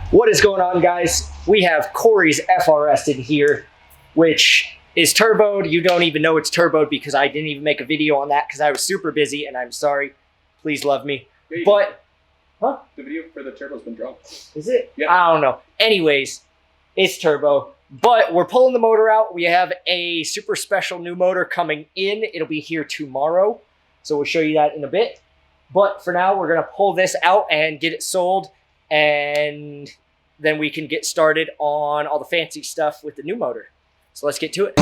What is going on, guys? We have Cory's FRS in here, which is turboed. You don't even know it's turboed because I didn't even make a video on that because I was super busy, and I'm sorry. Please love me. Hey, but, the video for the turbo's been dropped. Is it? Yeah. I don't know. Anyways, it's turbo, but we're pulling the motor out. We have a super special new motor coming in. It'll be here tomorrow, so we'll show you that in a bit. But for now, we're going to pull this out and get it sold, and then we can get started on all the fancy stuff with the new motor. So let's get to it.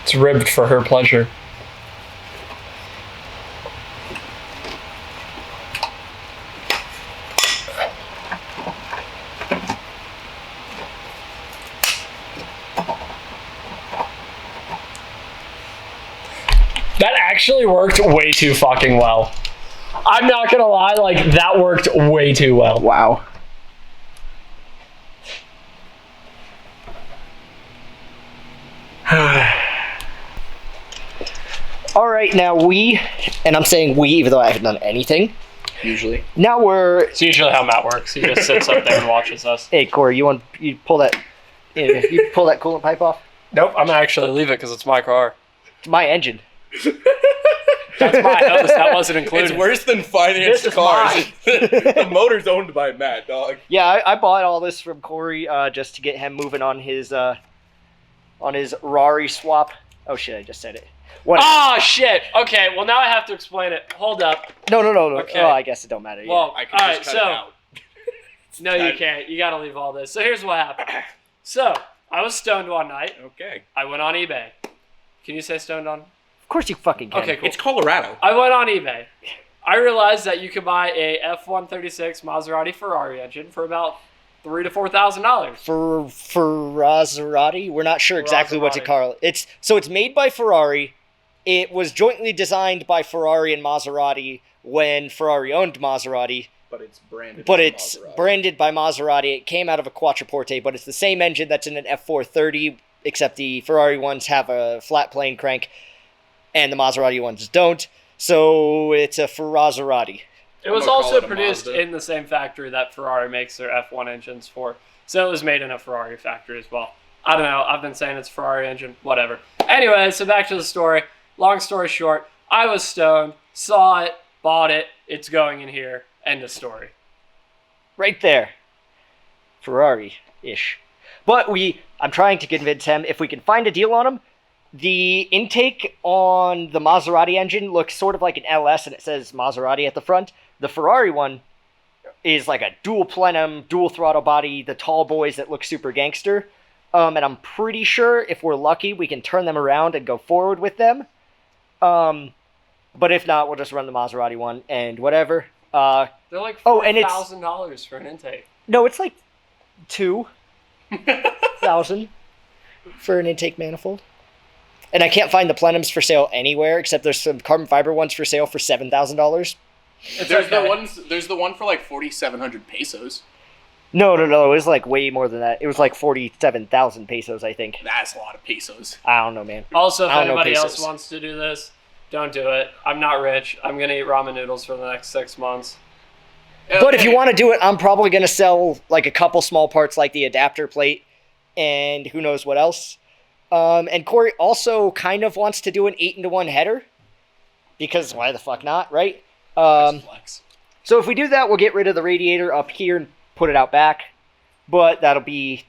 It's ribbed for her pleasure. That actually worked way too fucking well. I'm not gonna lie, like, that worked way too well. Wow. All right, now and I'm saying we, even though I haven't done anything. Usually. Now It's usually how Matt works. He just sits up there and watches us. Hey, Cory, you pull that coolant pipe off? Nope, I'm gonna actually leave it because it's my car. It's my engine. That's my house. That wasn't included. It's worse than financed cars. The motor's owned by Matt, dog. Yeah, I bought all this from Cory just to get him moving on his Ferrari swap. Oh shit, I just said it. Oh shit! Okay, well now I have to explain it. Hold up. No. Okay. Oh, I guess it don't matter. Well, I can just cut it out. No, you can't. You gotta leave all this. So here's what happened. So, I was stoned one night. Okay. I went on eBay. Can you say stoned on? Of course you fucking can. Okay, cool. It's Colorado. I went on eBay. I realized that you could buy a F-136 Maserati Ferrari engine for about $3,000 to $4,000. For Maserati, we're not sure exactly what to call it. It's made by Ferrari. It was jointly designed by Ferrari and Maserati when Ferrari owned Maserati. But it's branded. Branded by Maserati. It came out of a Quattroporte, but it's the same engine that's in an F430, except the Ferrari ones have a flat plane crank, and the Maserati ones don't. So it's a Ferrazerati. It was also produced in the same factory that Ferrari makes their F1 engines for. So it was made in a Ferrari factory as well. I don't know. I've been saying it's a Ferrari engine. Whatever. Anyway, so back to the story. Long story short, I was stoned, saw it, bought it. It's going in here. End of story. Right there. Ferrari-ish. But I'm trying to convince him if we can find a deal on them. The intake on the Maserati engine looks sort of like an LS and it says Maserati at the front. The Ferrari one is like a dual plenum, dual throttle body, the tall boys that look super gangster. And I'm pretty sure if we're lucky, we can turn them around and go forward with them. But if not, we'll just run the Maserati one and whatever. They're like $4,000 for an intake. No, it's like $2,000 for an intake manifold. And I can't find the plenums for sale anywhere, except there's some carbon fiber ones for sale for $7,000. There's the one for like 4,700 pesos. No. It was like way more than that. It was like 47,000 pesos, I think. That's a lot of pesos. I don't know, man. Also, if anybody else wants to do this, don't do it. I'm not rich. I'm going to eat ramen noodles for the next 6 months. But if you want to do it, I'm probably going to sell like a couple small parts like the adapter plate and who knows what else. And Cory also kind of wants to do an 8-1 header. Because why the fuck not, right? So if we do that, we'll get rid of the radiator up here and put it out back. But that'll be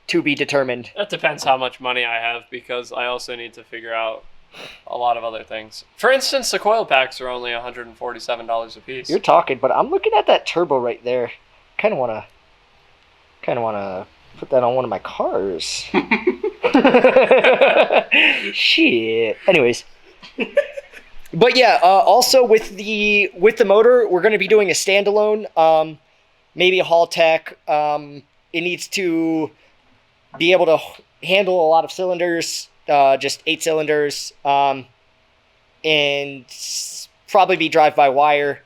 to be determined. That depends how much money I have, because I also need to figure out a lot of other things. For instance, the coil packs are only $147 a piece. You're talking, but I'm looking at that turbo right there. Kind of want to put that on one of my cars. Shit. Anyways. But yeah, also with the motor, we're going to be doing a standalone, maybe a Hall Tech. It needs to be able to handle a lot of cylinders, just 8 cylinders, and probably be drive-by-wire.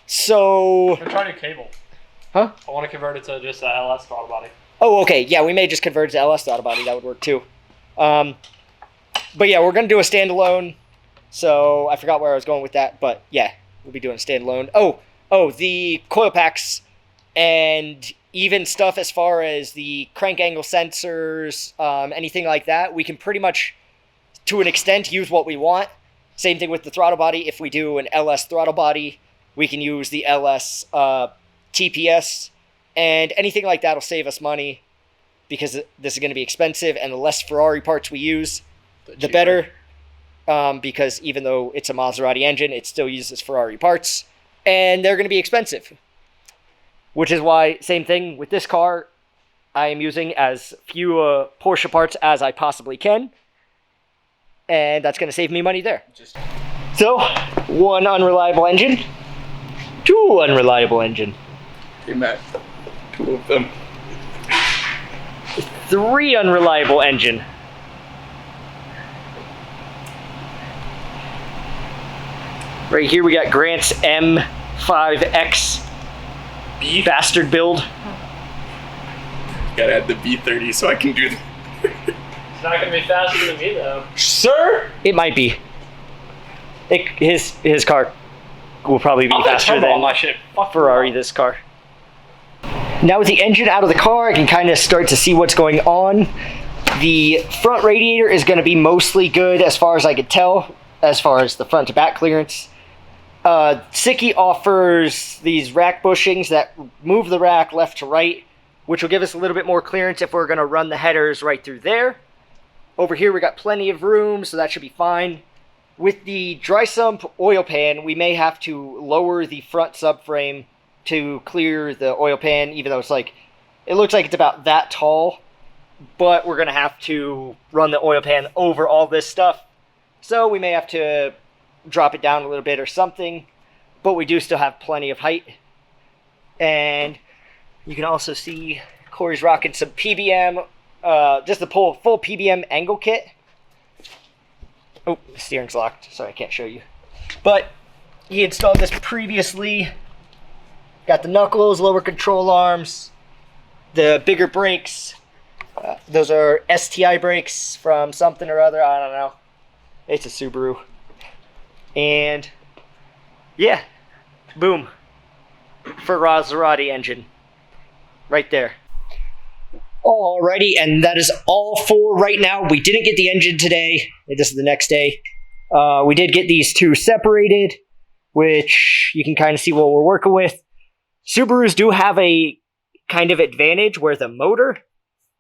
So... We're trying to cable. Huh? I want to convert it to just a LS throttle body. Oh, okay. Yeah, we may just convert it to LS throttle body. That would work too. But yeah, we're going to do a standalone. So I forgot where I was going with that. But yeah, we'll be doing a standalone. Oh, the coil packs and even stuff as far as the crank angle sensors, anything like that, we can pretty much, to an extent, use what we want. Same thing with the throttle body. If we do an LS throttle body, we can use the LS TPS. And anything like that will save us money because this is going to be expensive. And the less Ferrari parts we use, the better. Because even though it's a Maserati engine, it still uses Ferrari parts. And they're going to be expensive. Which is why, same thing with this car, I am using as few Porsche parts as I possibly can. And that's going to save me money there. So, 1 unreliable engine. 2 unreliable engine. Hey, Matt. 2 of them. 3 unreliable engine. Right here we got Grant's M5X bastard build. Gotta add the B30 so I can do that. It's not going to be faster than me, though. Sir? It might be. His car will probably be faster than my shit. Ferrari, this car. Now with the engine out of the car, I can kind of start to see what's going on. The front radiator is going to be mostly good as far as I could tell, as far as the front to back clearance. Siki offers these rack bushings that move the rack left to right, which will give us a little bit more clearance if we're going to run the headers right through there. Over here we got plenty of room, so that should be fine. With the dry sump oil pan, we may have to lower the front subframe to clear the oil pan, even though it looks like it's about that tall, but we're going to have to run the oil pan over all this stuff. So we may have to drop it down a little bit or something, but we do still have plenty of height. And you can also see Cory's rocking some PBM, just the full PBM angle kit. Oh, the steering's locked. Sorry, I can't show you. But he installed this previously. Got the knuckles, lower control arms, the bigger brakes. Those are STI brakes from something or other. I don't know. It's a Subaru. And yeah, boom. Ferrari engine. Right there. Alrighty, and that is all for right now. We didn't get the engine today. This is the next day. We did get these two separated, which you can kind of see what we're working with. Subarus do have a kind of advantage where the motor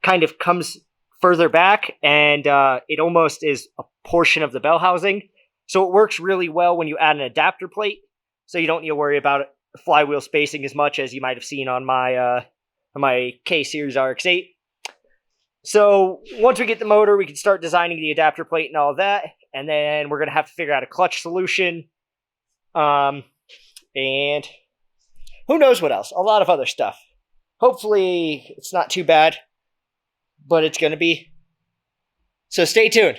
kind of comes further back, and it almost is a portion of the bell housing. So it works really well when you add an adapter plate, so you don't need to worry about flywheel spacing as much as you might have seen on my K-Series RX-8. So once we get the motor, we can start designing the adapter plate and all of that, and then we're going to have to figure out a clutch solution, and who knows what else, a lot of other stuff. Hopefully it's not too bad, but it's going to be. So stay tuned.